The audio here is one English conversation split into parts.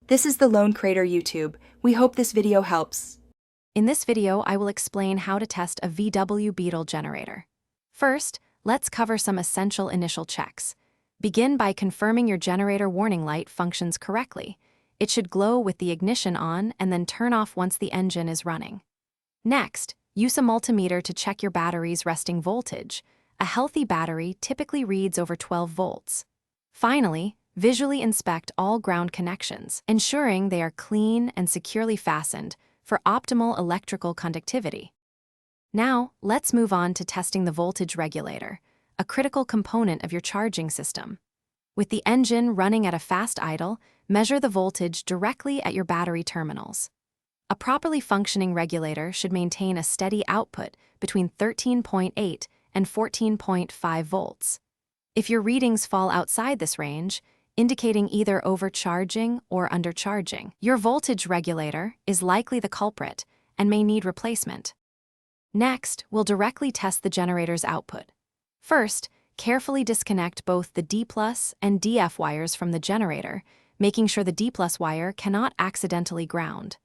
This is the Lone Crater YouTube. We hope this video helps. In this video, I will explain how to test a VW Beetle generator. First, let's cover some essential initial checks. Begin by confirming your generator warning light functions correctly. It should glow with the ignition on and then turn off once the engine is running. Next, use a multimeter to check your battery's resting voltage. A healthy battery typically reads over 12 volts. Finally, visually inspect all ground connections, ensuring they are clean and securely fastened for optimal electrical conductivity. Now, let's move on to testing the voltage regulator, a critical component of your charging system. With the engine running at a fast idle, measure the voltage directly at your battery terminals. A properly functioning regulator should maintain a steady output between 13.8 and 14.5 volts. If your readings fall outside this range, indicating either overcharging or undercharging, your voltage regulator is likely the culprit and may need replacement. Next, we'll directly test the generator's output. First, carefully disconnect both the D+ and DF wires from the generator, making sure the D+ wire cannot accidentally ground.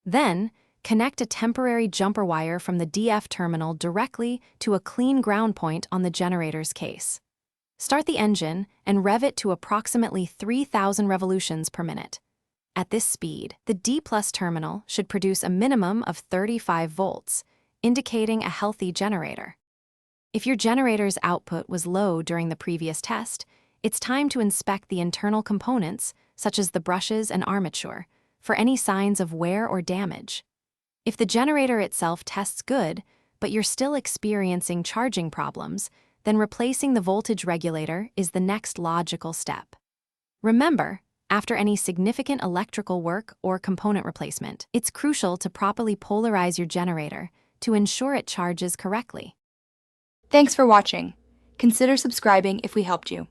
Then, connect a temporary jumper wire from the DF terminal directly to a clean ground point on the generator's case. Start the engine and rev it to approximately 3,000 revolutions per minute. At this speed, the D+ terminal should produce a minimum of 35 volts, indicating a healthy generator. If your generator's output was low during the previous test, it's time to inspect the internal components, such as the brushes and armature, for any signs of wear or damage. If the generator itself tests good, but you're still experiencing charging problems, then replacing the voltage regulator is the next logical step. Remember, after any significant electrical work or component replacement, it's crucial to properly polarize your generator to ensure it charges correctly. Thanks for watching. Consider subscribing if we helped you.